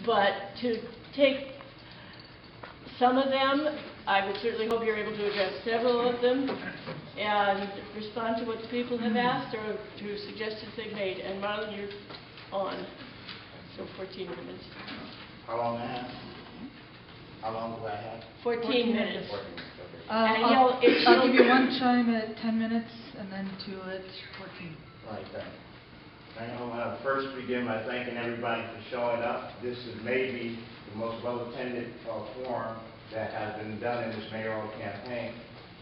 but to take some of them, I would certainly hope you're able to address several of them and respond to what the people have asked or to suggestions they've made. And Marlon, you're on. So 14 minutes. How long do I have? How long do I have? 14 minutes. 14 minutes, okay. I'll give you one chime at 10 minutes and then two at 14. Right, thanks. I want to first begin by thanking everybody for showing up. This is maybe the most well-attended forum that has been done in this mayoral campaign.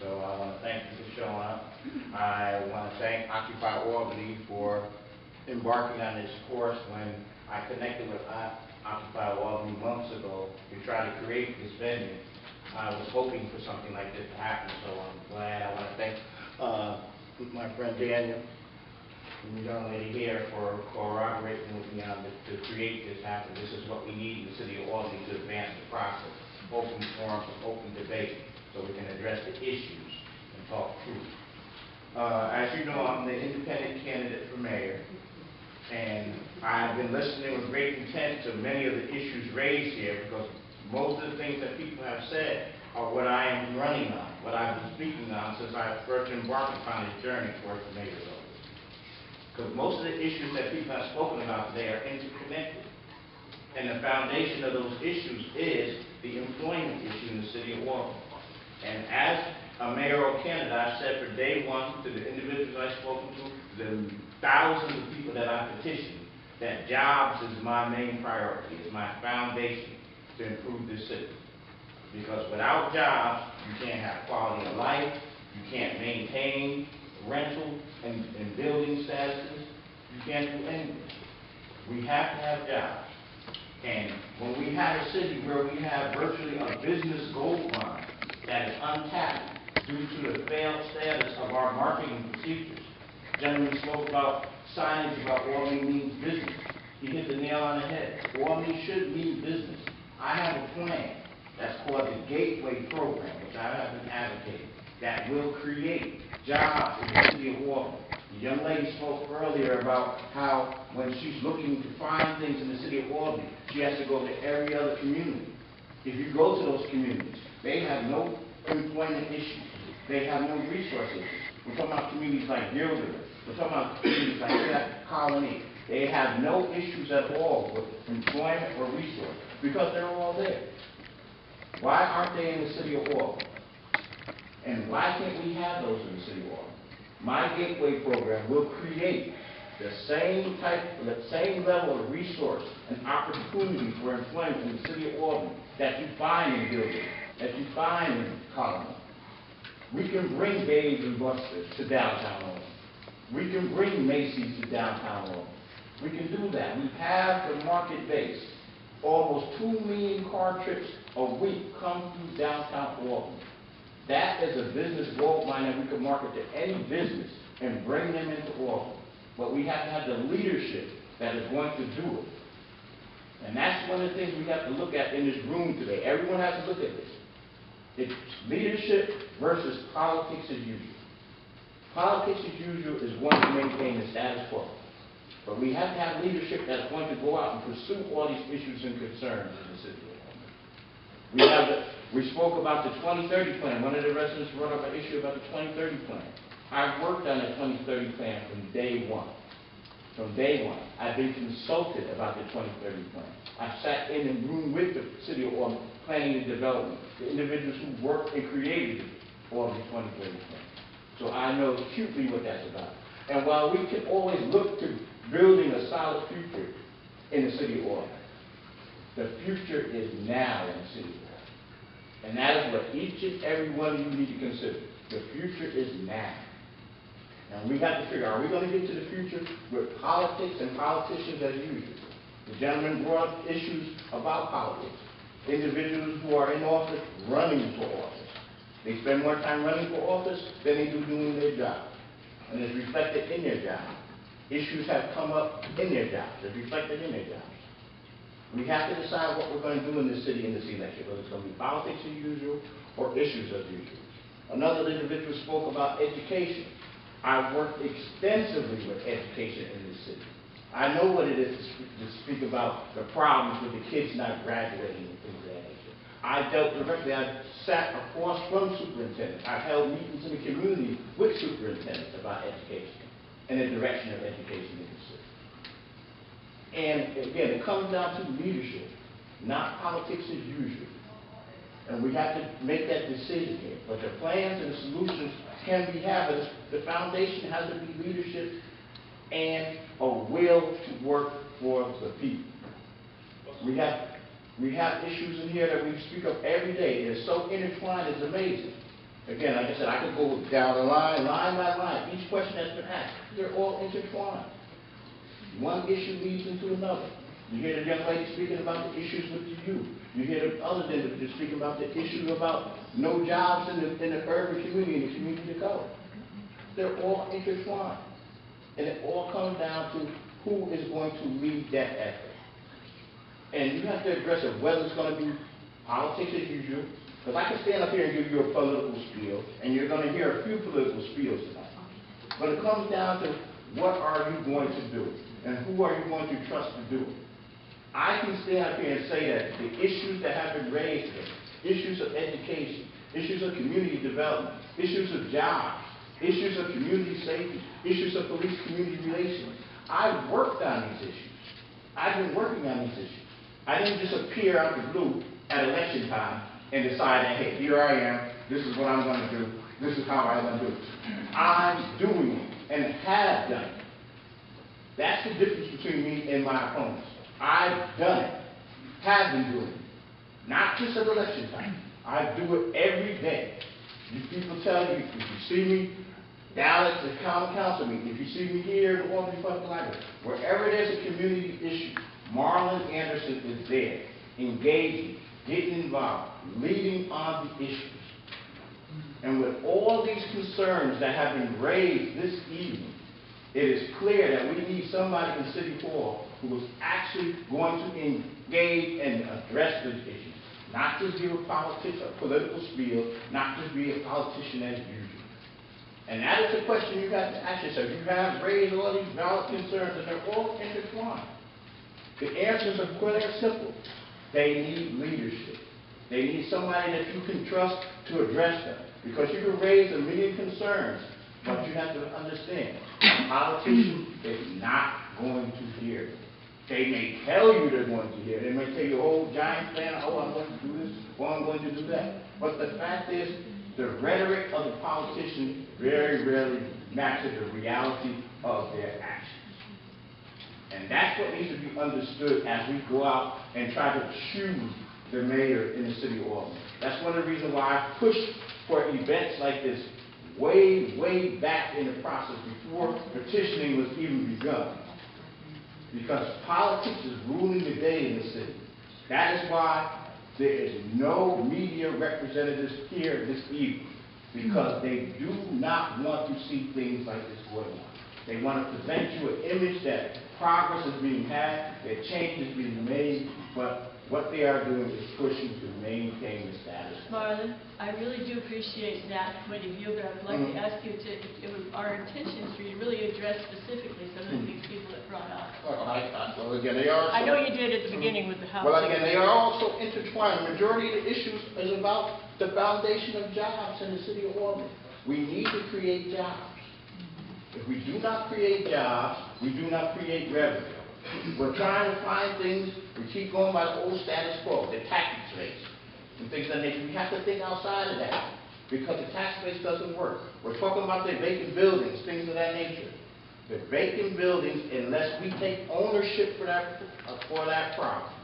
So I want to thank you for showing up. I want to thank Occupy Albany for embarking on this course. When I connected with Occupy Albany months ago to try to create this venue, I was hoping for something like this to happen. So I'm glad. I want to thank my friend Daniel and the young lady here for cooperating with me on this, to create this happen. This is what we need in the city of Albany to advance the process. Open forums and open debate so we can address the issues and talk truth. As you know, I'm the independent candidate for mayor, and I've been listening with great intent to many of the issues raised here, because most of the things that people have said are what I am running on, what I've been speaking on since I first embarked upon this journey towards the mayor's office. Because most of the issues that people have spoken about today are interconnected. And the foundation of those issues is the employment issue in the city of Albany. And as a mayoral candidate, I've said for day one to the individuals I've spoken to, the thousands of people that I've petitioned, that jobs is my main priority, is my foundation to improve this city. Because without jobs, you can't have quality of life, you can't maintain rental and building statuses, you can't do anything. We have to have jobs. And when we have a city where we have virtually a business gold mine that is untapped due to the failed status of our marketing procedures. The gentleman spoke about signage about Albany means business. He hit the nail on the head. Albany should mean business. I have a plan that's called the Gateway Program, which I have been advocating, that will create jobs in the city of Albany. The young lady spoke earlier about how when she's looking to find things in the city of Albany, she has to go to every other community. If you go to those communities, they have no employment issues. They have no resources. We're talking about communities like Gilder. We're talking about communities like Colony. They have no issues at all with employment or resources because they're all there. Why aren't they in the city of Albany? And why can't we have those in the city of Albany? My Gateway program will create the same level of resource and opportunity for employment in the city of Albany that you find in Gilder, that you find in Calhoun. We can bring Dave and Buster's to downtown Albany. We can bring Macy's to downtown Albany. We can do that. We have the market base. Almost 2 million car trips a week come through downtown Albany. That is a business gold mine that we can market to any business and bring them into Albany. But we have to have the leadership that is going to do it. And that's one of the things we have to look at in this room today. Everyone has to look at this. It's leadership versus politics as usual. Politics as usual is one to maintain the status quo. But we have to have leadership that's going to go out and pursue all these issues and concerns in the city. We spoke about the 2030 plan. One of the residents brought up an issue about the 2030 plan. I've worked on the 2030 plan from day one. From day one. I've been consulted about the 2030 plan. I've sat in a room with the city of Albany, planning and development, the individuals who worked and created all the 2030 plan. So I know acutely what that's about. And while we can always look to building a solid future in the city of Albany, the future is now in the city of Albany. And that is what each and every one of you need to consider. The future is now. And we have to figure, are we going to get to the future with politics and politicians as usual? The gentleman brought up issues about politics. Individuals who are in office running for office. They spend more time running for office than they do doing their job. And it's reflected in their job. Issues have come up in their jobs. It's reflected in their jobs. We have to decide what we're going to do in this city in this election, whether it's going to be politics as usual or issues as usual. Another individual spoke about education. I've worked extensively with education in this city. I know what it is to speak about the problems with the kids not graduating and things of that nature. I dealt directly, I sat across from superintendents. I've held meetings in the community with superintendents about education and the direction of education in the city. And again, it comes down to leadership, not politics as usual. And we have to make that decision here. But the plans and the solutions can be had, but the foundation has to be leadership and a will to work for the people. We have issues in here that we speak of every day. They're so intertwined, it's amazing. Again, like I said, I could go down the line by line. Each question that's been asked, they're all intertwined. One issue leads into another. You hear the young lady speaking about the issues with the youth. You hear the other individuals speaking about the issue about no jobs in the urban community, in the community of color. They're all intertwined. And it all comes down to who is going to lead that effort. And you have to address it, whether it's going to be politics as usual, because I can stand up here and give you a political spiel, and you're going to hear a few political spiels tonight. But it comes down to what are you going to do, and who are you going to trust to do it. I can stand up here and say that the issues that have been raised here, issues of education, issues of community development, issues of jobs, issues of community safety, issues of police-community relations. I've worked on these issues. I've been working on these issues. I didn't just appear out of the blue at election time and decide that, hey, here I am, this is what I'm going to do, this is how I'm going to do it. I'm doing it and have done it. That's the difference between me and my opponents. I've done it, have been doing it. Not just at election time. I do it every day. You people tell you, if you see me down at the common council meeting, if you see me here in the Albany Public Library, wherever there's a community issue, Marlon Anderson is there, engaging, getting involved, leading on the issues. And with all these concerns that have been raised this evening, it is clear that we need somebody in City Hall who is actually going to engage and address these issues. Not just give a political spiel, not just be a politician as usual. And that is the question you have to ask yourself. You have raised all these valid concerns, and they're all intertwined. The answers are quite simple. They need leadership. They need somebody that you can trust to address them. Because you can raise a million concerns, but you have to understand, a politician is not going to hear them. They may tell you they're going to hear. They may tell you a whole giant plan, oh, I'm going to do this, or I'm going to do that. But the fact is, the rhetoric of the politician very rarely matches the reality of their actions. And that's what needs to be understood as we go out and try to choose the mayor in the city of Albany. That's one of the reasons why I pushed for events like this way back in the process before petitioning was even begun. Because politics is ruling the day in the city. That is why there is no media representatives here this evening. Because they do not want to see things like this going on. They want to present you an image that progress is being had, that change is being made, but what they are doing is pushing to maintain the status quo. Marlon, I really do appreciate that point of view, but I would like to ask you to, if it was our intentions for you to really address specifically some of these people that brought up. Well, again, they are. I know you did at the beginning with the housing. Well, again, they are also intertwined. The majority of the issues is about the foundation of jobs in the city of Albany. We need to create jobs. If we do not create jobs, we do not create revenue. We're trying to find things, we keep going by the old status quo, the tax base, and things of that nature. We have to think outside of that, because the tax base doesn't work. We're talking about the vacant buildings, things of that nature. The vacant buildings, unless we take ownership for that property,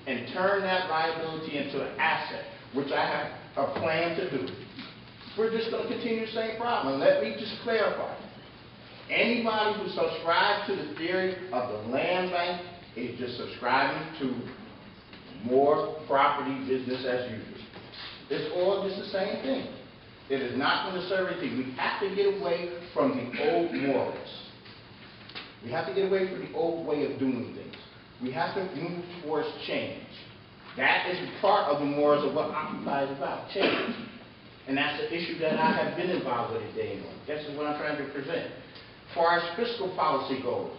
and turn that liability into an asset, which I have a plan to do, we're just going to continue the same problem. And let me just clarify. Anybody who subscribes to the theory of the land bank is just subscribing to more property business as usual. It's all just the same thing. It is not going to serve anything. We have to get away from the old morals. We have to get away from the old way of doing things. We have to move towards change. That is part of the morals of what Occupy is about, change. And that's the issue that I have been involved with today. This is what I'm trying to present. As far as fiscal policy goes,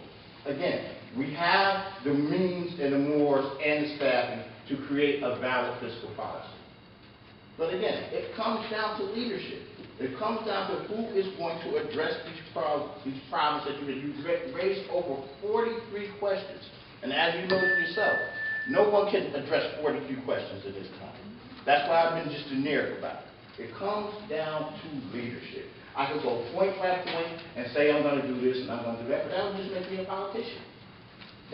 again, We have the means and the mores and the staffing to create a valid fiscal policy. But again, it comes down to leadership. It comes down to who is going to address these problems that you've raised over 43 questions. And as you noted yourself, no one can address 43 questions at this time. That's why I've been just generic about it. It comes down to leadership. I could go point by point and say I'm going to do this and I'm going to do that, but that would just make me a politician.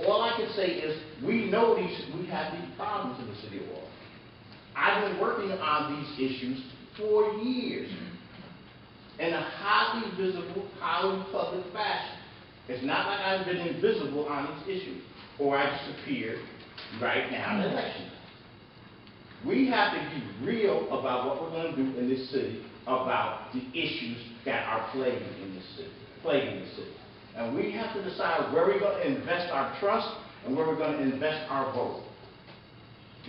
All I can say is we know we have these problems in the city of Albany. I've been working on these issues for years in a highly visible, highly public fashion. It's not like I've been invisible on these issues or I disappeared right now in the election. We have to be real about what we're going to do in this city about the issues that are plaguing the city. And we have to decide where we're going to invest our trust and where we're going to invest our vote.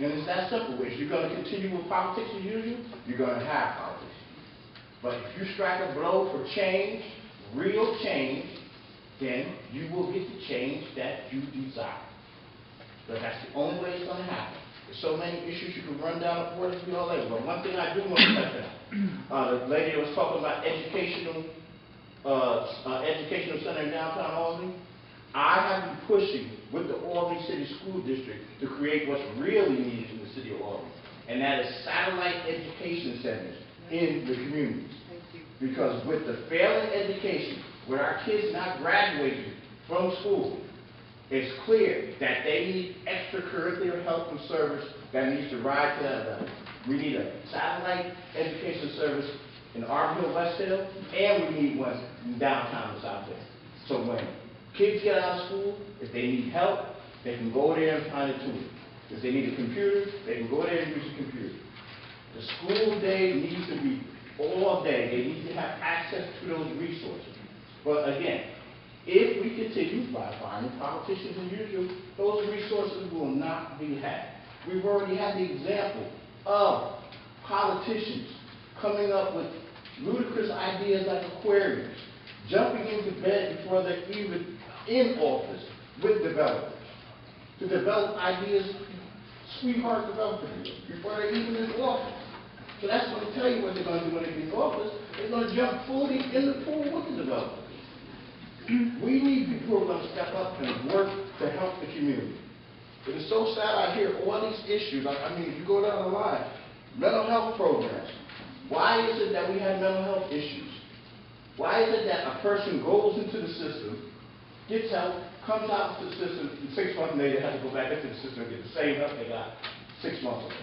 And it's that simple. If you're going to continue with politics as usual, you're going to have politics. But if you strike a blow for change, real change, then you will get the change that you desire. But that's the only way it's going to happen. There's so many issues you can run down the board all day. But one thing I do want to touch on, the lady that was talking about educational center in downtown Albany, I have been pushing with the Albany City School District to create what's really needed in the city of Albany, and that is satellite education centers in the communities. Because with the failing education, with our kids not graduating from school, it's clear that they need extracurricular help and service that needs to rise to that level. We need a satellite education service in Arville, West Hill, and we need one in downtown South Hill. So when kids get out of school, if they need help, they can go there and find a tool. If they need a computer, they can go there and use a computer. The school day needs to be all day. They need to have access to those resources. But again, if we continue by finding politicians as usual, those resources will not be had. We've already had the example of politicians coming up with ludicrous ideas like aquariums, jumping into bed before they're even in office with developers, to develop ideas, sweetheart developers, before they're even in office. So that's going to tell you what they're going to do when they get in office. They're going to jump fully in the pool with the developers. We need people who are going to step up and work to help the community. It is so sad I hear all these issues. I mean, if you go down the line, mental health programs. Why is it that we have mental health issues? Why is it that a person goes into the system, gets help, comes out into the system, and 6 months later has to go back into the system and get the same help they got 6 months ago?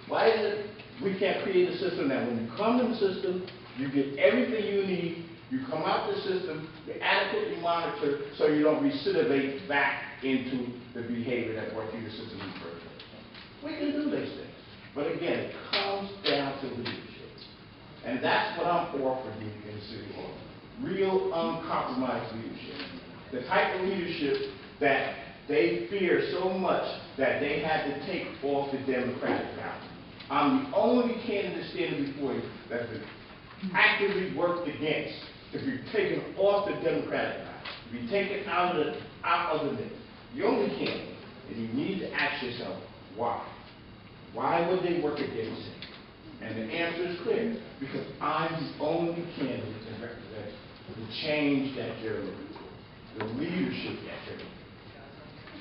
Why is it we can't create a system that when you come in the system, you get everything you need, you come out the system, you're adequately monitored so you don't recidivate back into the behavior that brought you to the system in the first place? We can do these things. But again, it comes down to leadership. And that's what I'm offering you in City Hall. Real, uncompromised leadership. The type of leadership that they fear so much that they had to take off the Democratic ballot. I'm the only candidate standing before you that's been actively worked against to be taken off the Democratic ballot, to be taken out of the mix. The only candidate, and you need to ask yourself, why? Why would they work against him? And the answer is clear, because I'm the only candidate that represents the change that you're looking for, the leadership that you're looking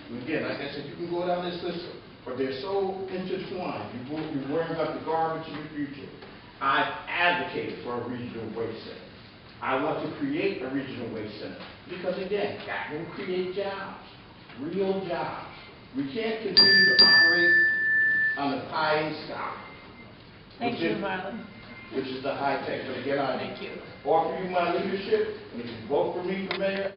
for. Again, like I said, you can go down this list, but they're so intertwined. You're worrying about the garbage in the future. I've advocated for a regional waste center. I want to create a regional waste center because, again, that will create jobs, real jobs. We can't continue to operate on the pie in the sky. Thank you, Marlon. Which is the high tech. But again, I Thank you. offer you my leadership, and if you vote for me for mayor,